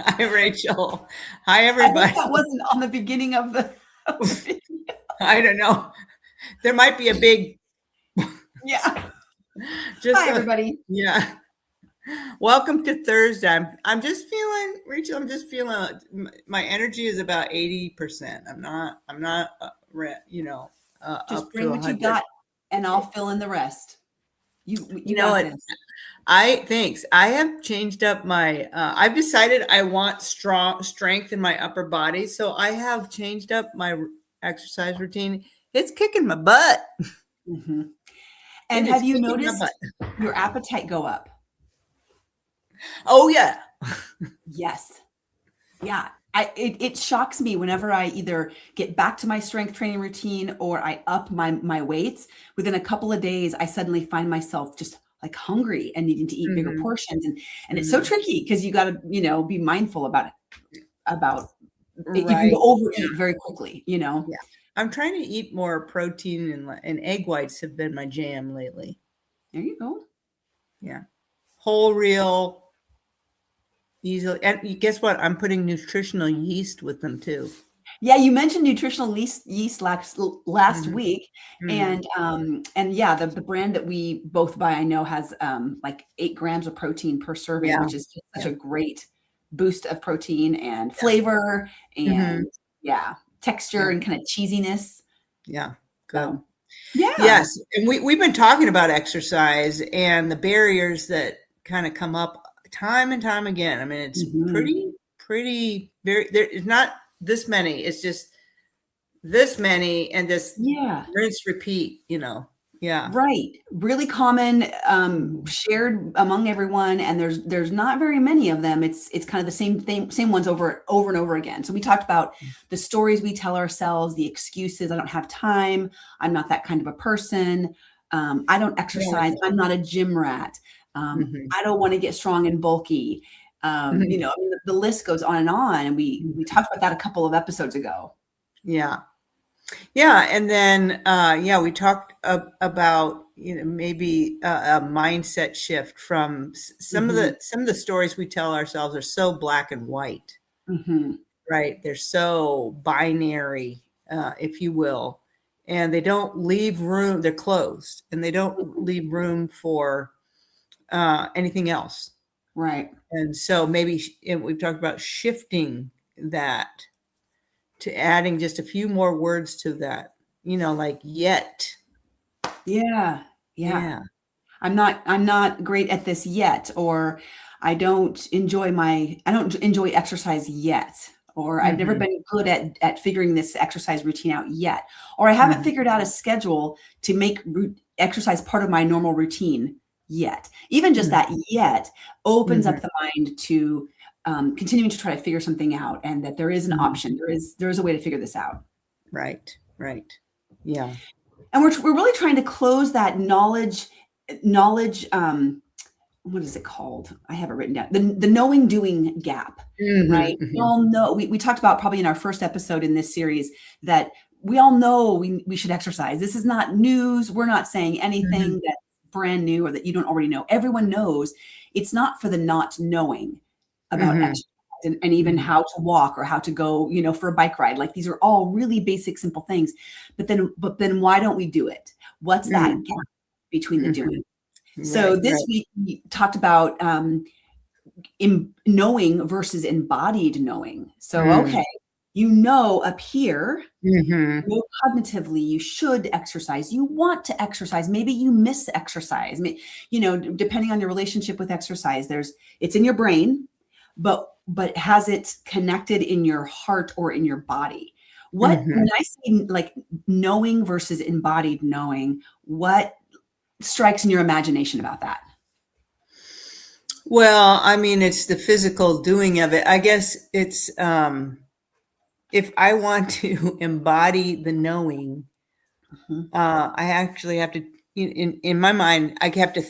Hi, Rachel. Hi, I everybody. hope that wasn't on the beginning of the video. I don't know. There might be a big, Yeah. just Hi, everybody. yeah. Welcome to Thursday. I'm just feeling, Rachel. I'm just feeling my energy is about 80%. I'm not. Just Up to bring what you 100. got, and I'll fill in the rest. You You know got what? this. Thanks. I have changed up my. I've decided I want strength in my upper body, so I have changed up my exercise routine. It's kicking my butt. Mm-hmm. It And is have you kicking my noticed butt. your appetite go up? Oh yeah. Yes. Yeah. It shocks me whenever I either get back to my strength training routine or I up my weights. Within a couple of days, I suddenly find myself just like hungry and needing to eat bigger Mm-hmm. portions. And it's so Mm-hmm. tricky because you got to, be mindful about it. You can Right. go overeat very quickly. Yeah. I'm trying to eat more protein, and egg whites have been my jam lately. There you go. Yeah. Whole real, easily. And guess what? I'm putting nutritional yeast with them too. Yeah, you mentioned nutritional yeast last Mm-hmm. week, Mm-hmm. and yeah, the brand that we both buy, I know, has like 8 grams of protein per serving, Yeah. which is just such Yeah. a great boost of protein and Yeah. flavor Mm-hmm. and yeah, texture Yeah. and kind of cheesiness. Yeah. Good. So yeah. Yes. And we've been talking about exercise and the barriers that kind of come up time and time again. I mean, it's Mhm. there's not this many. It's just this many and just Yeah. rinse, repeat. Yeah. Right. Really common, Mhm. shared among everyone, and there's not very many of them. It's kind of the same thing, same ones over and over again. So we talked about the stories we tell ourselves, the excuses. I don't have time. I'm not that kind of a person. I don't exercise. I'm not a gym rat. Mhm. I don't want to get strong and bulky. Mhm. I mean, the list goes on, and we talked about that a couple of episodes ago. Yeah. Yeah. And then, we talked about, maybe a mindset shift from Hmm. some of the stories we tell ourselves are so black and white. Hmm. Right. They're so binary, if you will, and they don't leave room. They're closed and they don't leave room for anything else. Right. And so and we've talked about shifting that to adding just a few more words to that, like yet. Yeah. Yeah. Yeah. I'm not great at this yet, or I don't enjoy exercise yet, or I've never Hmm. been good at figuring this exercise routine out yet, or I haven't Hmm. figured out a schedule to make exercise part of my normal routine yet. Even just that yet opens Hmm. up the mind to continuing to try to figure something out, and that there is an Hmm. option. There is a way to figure this out. Right. Right. Yeah. And we're really trying to close that knowledge what is it called? I have it written down. The knowing doing gap, Hmm. right? We Hmm. all know, we talked about probably in our first episode in this series that we all know we should exercise. This is not news. We're not saying Hmm. anything that's brand new or that you don't already know. Everyone knows. It's not for the not knowing about Hmm. exercise and even Hmm. how to walk or how to go, for a bike ride. Like these are all really basic, simple things. But then why don't we do it? What's that Hmm. gap between the Hmm. doing? So Right. this Right. week we talked about knowing versus embodied knowing. So, Mm. okay, up here, Mhm. cognitively, you should exercise. You want to exercise. Maybe you miss exercise. Depending on your relationship with exercise, it's in your brain, but has it connected in your heart or in your body? When Mhm. I say like knowing versus embodied knowing, what strikes in your imagination about that? Well, I mean, it's the physical doing of it. I guess it's, if I want to embody the knowing, Mhm. I actually have to, in my mind, I have to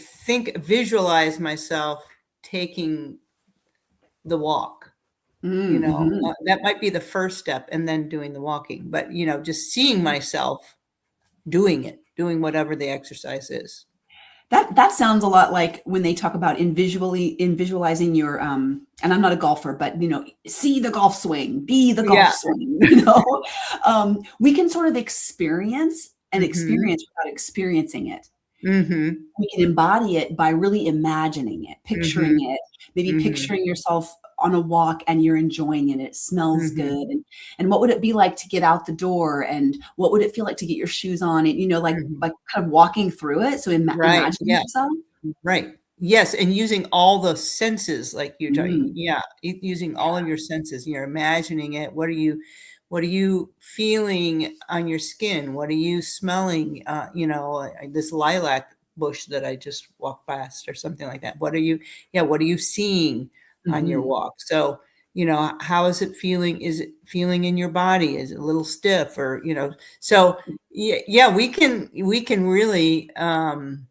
visualize myself taking the walk. Mhm. That might be the first step, and then doing the walking. But just seeing myself doing it, doing whatever the exercise is. That sounds a lot like when they talk about in visualizing your and I'm not a golfer, but see the golf swing, be the golf Yeah. swing. We can sort of experience and experience without experiencing it. Mm-hmm. We can embody it by really imagining it, picturing Mm-hmm. it, maybe Mm-hmm. picturing yourself on a walk and you're enjoying it. It smells Mm-hmm. good. And what would it be like to get out the door? And what would it feel like to get your shoes on? And, Mm-hmm. like kind of walking through it. So Right. imagining Yeah. yourself. Right. Yes. And using all the senses, like you're talking, Mm, yeah, using all of your senses, you're imagining it. What are you feeling on your skin? What are you smelling? This lilac bush that I just walked past or something like that. What are you seeing on your mhm. walk? So, how is it feeling? Is it feeling in your body? Is it a little stiff so yeah, we can really, um,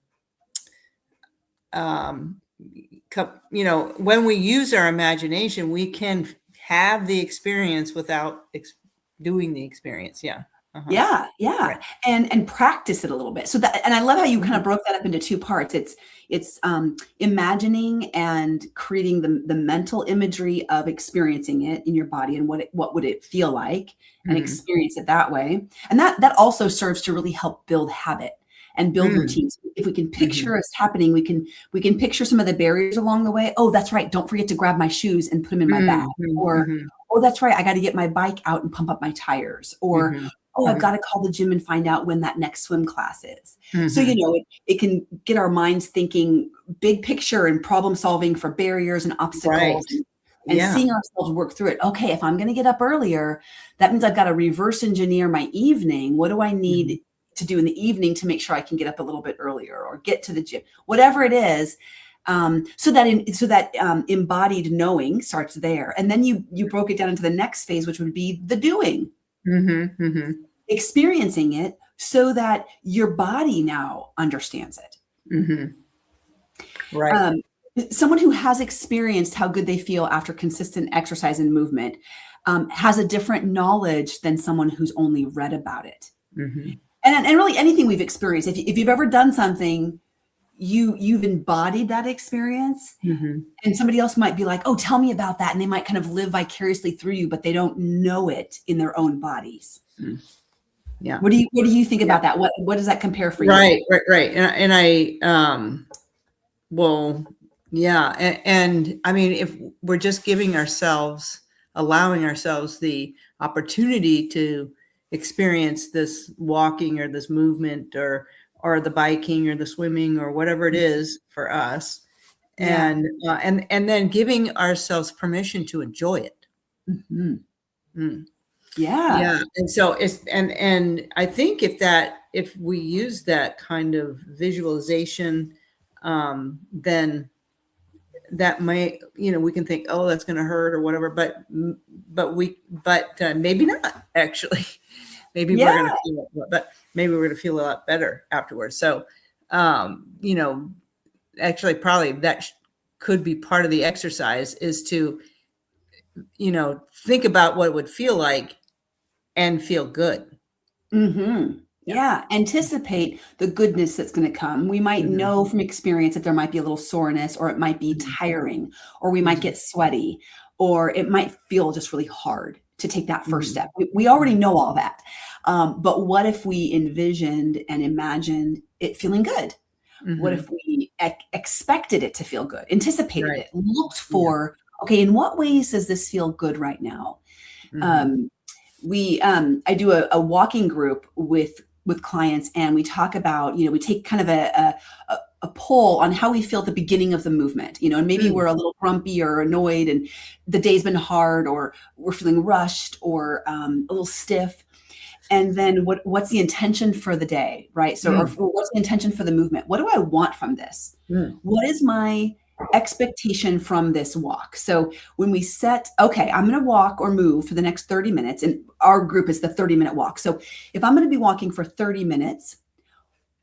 when we use our imagination, we can have the experience without doing the experience. Yeah. Uh-huh. Yeah, yeah. Right. And practice it a little bit. So and I love how you kind Mhm. of broke that up into two parts. It's imagining and creating the mental imagery of experiencing it in your body and what would it feel like, and Mhm. experience it that way. And that also serves to really help build habit and build Mm. routines. If we can Mhm. picture us happening, we can picture some of the barriers along the way. Oh, that's right. Don't forget to grab my shoes and put them in my bag. Mhm. Or, Mhm. oh, that's right. I got to get my bike out and pump up my tires. Or, Mhm. oh, I've got Mhm. to call the gym and find out when that next swim class is. So, Mhm. it can get our minds thinking big picture and problem solving for barriers and Right. obstacles, and Yeah. seeing ourselves work through it. Okay, if I'm going to get up earlier, that means I've got to reverse engineer my evening. What do I Mhm. need to do in the evening to make sure I can get up a little bit earlier or get to the gym, whatever it is. So that embodied knowing starts there, and then you broke it down into the next phase, which would be the doing, Mhm. Mhm. experiencing it so that your body now understands it. Mhm. Right. Um, Someone who has experienced how good they feel after consistent exercise and movement has a different knowledge than someone who's only read about it. Mhm. And really anything we've experienced, if you've ever done something, you've embodied that experience, Mhm. and somebody else might be like, oh, tell me about that. And they might kind of live vicariously through you, but they don't know it in their own bodies. Mm. Yeah. What do you think Yeah. about that? What does that compare for you? Right. Right. Right. And I, well, yeah. And I mean, if we're just allowing ourselves the opportunity to experience this walking or this movement or the biking or the swimming or whatever it is for us, Yeah. and then giving ourselves permission to enjoy it. Mhm. Mm. Yeah. Yeah. And so and I think if we use that kind of visualization, then that might, we can think, oh, that's going to hurt or whatever, but maybe not actually. Maybe we're going Yeah. to feel it, but maybe we're going to feel a lot better afterwards. So, um, you know, actually probably that could be part of the exercise, is to, think about what it would feel like and feel good. Yeah. Yeah. Anticipate the goodness that's going to come. We might Mhm. know from experience that there might be a little soreness, or it might be Mhm. tiring, or we might Mhm. get sweaty, or it might feel just really hard to take that first Mhm. step. We already Mhm. know all that. But what if we envisioned and imagined it feeling good? What if Mhm. we expected it to feel good, anticipated Right. it, looked Yeah. for, okay, in what ways does this feel good right now? Mhm. Um, I do a walking group with clients, and we talk about, we take kind of a poll on how we feel at the beginning of the movement, and maybe Mm. we're a little grumpy or annoyed, and the day's been hard, or we're feeling rushed, or a little stiff. And then what's the intention for the day, right? So, or Mm. what's the intention for the movement? What do I want from this? Mm. What is my expectation from this walk? So when we set, okay, I'm going to walk or move for the next 30 minutes, and our group is the 30-minute walk. So if I'm going to be walking for 30 minutes,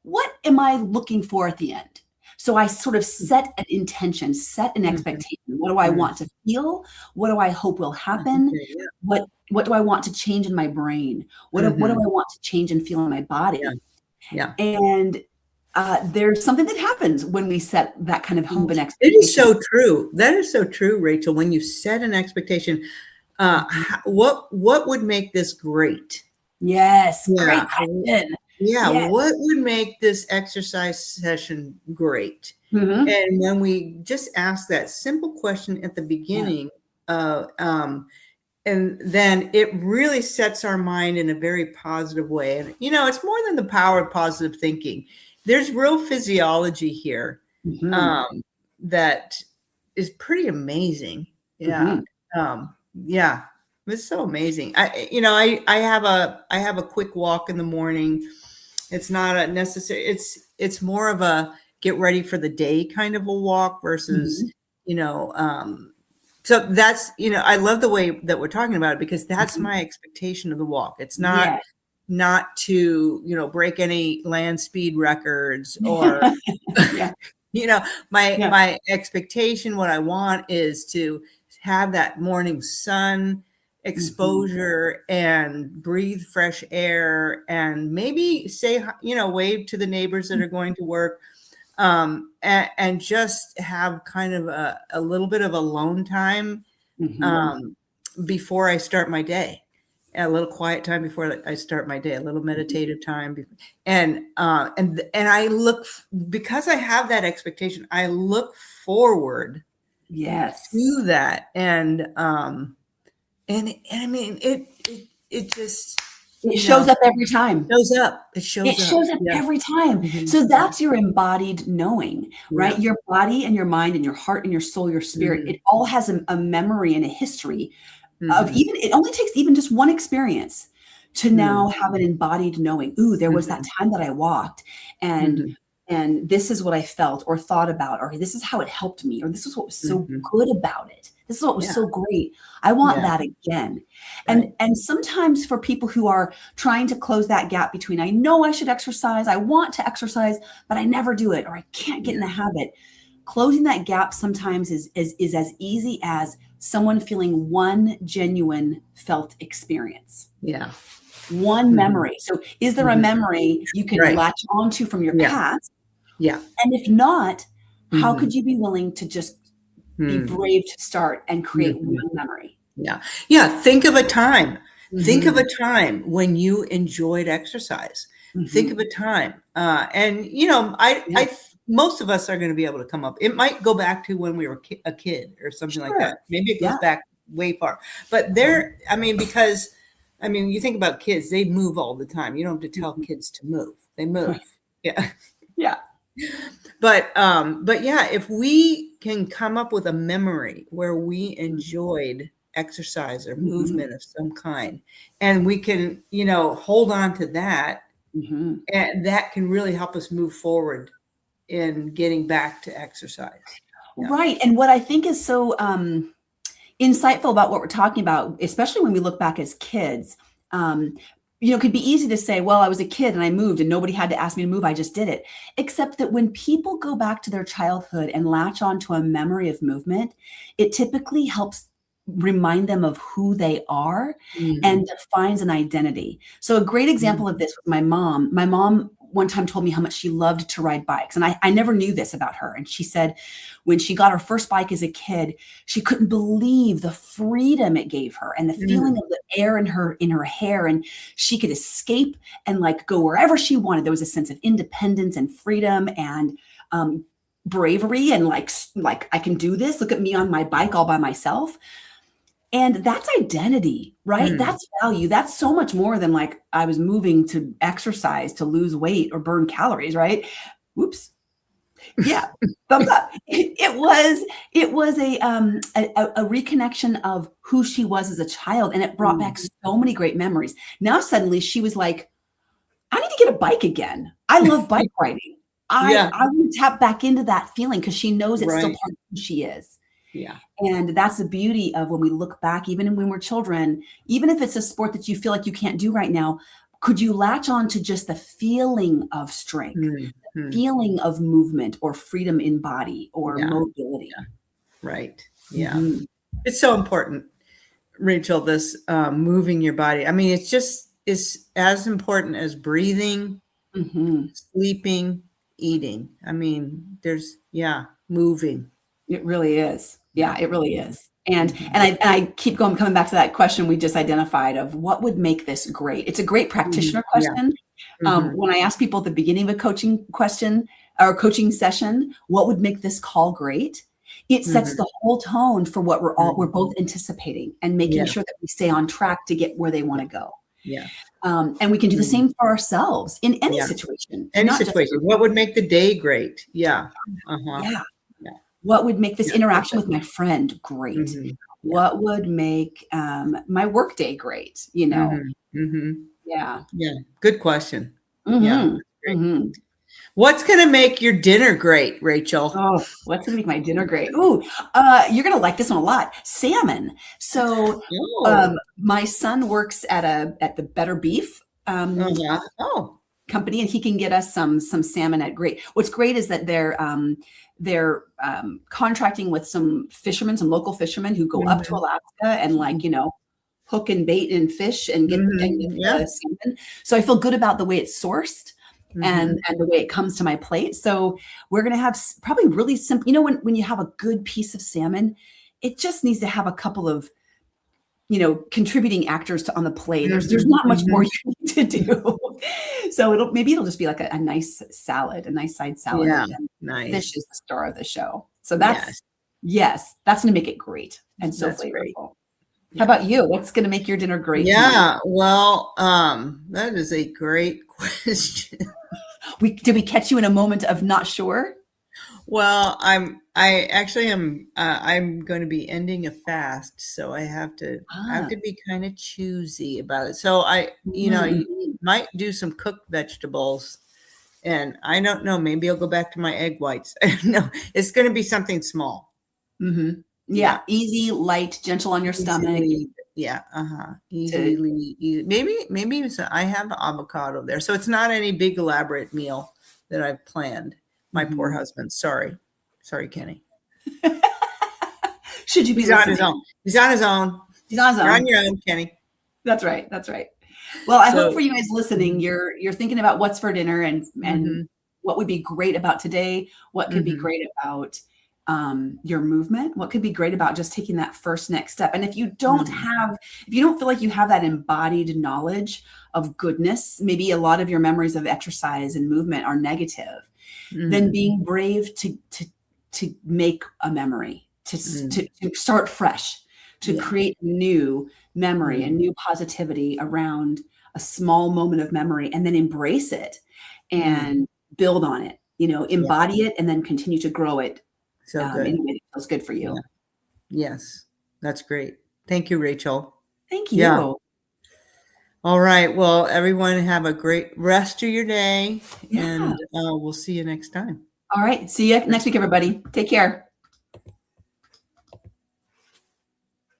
what am I looking for at the end? So I sort of set an intention, set an Mhm. expectation. What do I Mm. want to feel? What do I hope will happen? Okay. Yeah. What do I want to change in my brain? What do I Mhm. want to change and feel in my Yeah. body? Yeah. And there's something that happens when we set that kind of hope and It is expectation. so true. That is so true, Rachel. When you set an expectation, Mhm. what would make this great? Yes, Yeah. great question. Yeah. Yes. What would make this exercise session great? Mhm. And when we just ask that simple question at the Yeah. beginning, and then it really sets our mind in a very positive way. And, it's more than the power of positive thinking. There's real physiology here Mhm. um, that is pretty amazing. Yeah. Mhm. Yeah. It's so amazing. I have a quick walk in the morning. It's not a necessary, it's more of a get ready for the day kind of a walk versus, Mhm. you know, so that's, I love the way that we're talking about it because that's Mhm. my expectation of the walk. It's Yeah. not to, break any land speed records or, Yeah. you know, my Yeah. my expectation, what I want is to have that morning sun Mhm. exposure and breathe fresh air and maybe say, wave to the neighbors that are going to work, and just have kind of a little bit of alone time Mhm. um, before I start my day. A little quiet time before I start my day, a little Mhm. meditative time, and I look, because I have that expectation. I look forward Yes. to that, and I mean it just It you know shows up every time. shows up. It It shows up. shows up Yeah. every time. Mhm. So Yeah. that's your embodied knowing, right? Yeah. Your body and your mind and your heart and your soul, your spirit, Mhm. it all has a memory and a history of Mhm. even it only takes even just one experience to Mhm. now have an embodied knowing. Ooh, there was that Mhm. time that I walked and Mhm. this is what I felt or thought about, or this is how it helped me, or this is what was so Mhm. good about it. This is what was Yeah. so great. I want Yeah. that again. Right. And sometimes for people who are trying to close that gap between I know I should exercise, I want to exercise, but I never do it, or I can't get in Yeah. the habit. Closing that gap sometimes is as easy as someone feeling one genuine felt experience, Yeah. one Mhm. memory. So, is there a Mhm. memory you can Right. latch onto from your Yeah. past? Yeah. And if not, how Mhm. could you be willing to just be Mm. brave to start and create one Mhm. memory? Yeah. Yeah. Think of a time. Think of Mhm. a time when you enjoyed exercise. Think of Mhm. a time. And Yeah. most of us are going to be able to come up. It might go back to when we were a kid or something like Sure. that. Maybe it goes Yeah. back way far. But Mhm. because you think about kids, they move all the time. You don't have to tell Mhm. kids to move. They move. Yeah. Yeah. But yeah, if we can come up with a memory where we Mhm. enjoyed exercise or Mhm. movement of some kind, and we can, hold on to that, Mhm. and that can really help us move forward in getting back to exercise. Yeah. Right. And what I think is so insightful about what we're talking about, especially when we look back as kids. Um, it could be easy to say, well, I was a kid and I moved and nobody had to ask me to move. I just did it. Except that when people go back to their childhood and latch onto a memory of movement, it typically helps remind them of who they are Mhm. and defines an identity. So a great Mhm. example of this was my mom. My mom one time told me how much she loved to ride bikes. And I never knew this about her. And she said when she got her first bike as a kid, she couldn't believe the freedom it gave her and the feeling Mhm. of the air in her hair, and she could escape and like go wherever she wanted. There was a sense of independence and freedom and bravery and like I can do this. Look at me on my bike all by myself. And that's identity, right? Mhm. That's value. That's so much more than like I was moving to exercise to lose weight or burn calories, right? Whoops. Yeah, thumbs up. It was a reconnection of who she was as a child, and it brought back Mhm. so many great memories. Now suddenly she was like, "I need to get a bike again. I love bike riding. I Yeah. I want to tap back into that feeling because she knows it's still Right. part of who she is." Yeah. And that's the beauty of when we look back, even when we're children, even if it's a sport that you feel like you can't do right now, could you latch on to just the feeling of strength, Mhm. feeling of movement or freedom in body or Yeah. mobility? Yeah. Right. Yeah. Mhm. It's so important, Rachel, this moving your body. It's as important as breathing, Mhm. sleeping, eating. I mean, there's, moving. It really is. Yeah, it really is. And I keep coming back to that question we just identified of what would make this great. It's a great practitioner Yeah. question. When I ask people at the beginning of a coaching question or coaching session, what would make this call great? It sets the whole tone for what we're both anticipating and making sure that we stay on track to get where they want to go. Yeah. And we can do the same for ourselves in any situation. Any situation. What would make the day great? Yeah. Yeah. What would make this interaction with my friend great? What would make my work day great? Yeah. Yeah. Good question. Mm-hmm. Yeah. Great. What's going to make your dinner great, Rachel? Oh, what's going to make my dinner great? Ooh, you're going to like this one a lot. Salmon. So my son works at the Better Beef company, and he can get us some salmon at great. What's great is that they're contracting with some local fishermen who go up to Alaska and hook and bait and fish and get the salmon. So I feel good about the way it's sourced and the way it comes to my plate. So we're going to have probably really simple, when you have a good piece of salmon, it just needs to have a couple of, contributing actors on the plate. There's not much more you need to do. So it'll just be like a nice salad, a nice side salad. Yeah, nice. Fish is the star of the show. So that's going to make it great and so flavorful. Great. How about you? What's going to make your dinner great? Yeah, well, that is a great question. Did we catch you in a moment of not sure? Well, I'm going to be ending a fast, so I have to be kind of choosy about it. So you might do some cooked vegetables, and I don't know, maybe I'll go back to my egg whites. I don't know. It's going to be something small. Yeah, easy, light, gentle on your stomach. Yeah, easily. Maybe I have avocado there, so it's not any big elaborate meal that I've planned. My poor husband. Sorry, Kenny. Should you be He's on his own. He's on his own. You're on your own, Kenny. That's right. Well, I hope for you guys listening, you're thinking about what's for dinner and what would be great about today. What could be great about your movement? What could be great about just taking that first next step? And if you don't feel like you have that embodied knowledge of goodness, maybe a lot of your memories of exercise and movement are negative, then being brave to make a memory, to start fresh, to create new memory and new positivity around a small moment of memory, and then embrace it and build on it, embody it, and then continue to grow it. So good. In a way that feels good for you. Yeah. Yes, that's great. Thank you, Rachel. Thank you. Yeah. All right. Well, everyone have a great rest of your day, and we'll see you next time. All right. See you next week, everybody. Take care.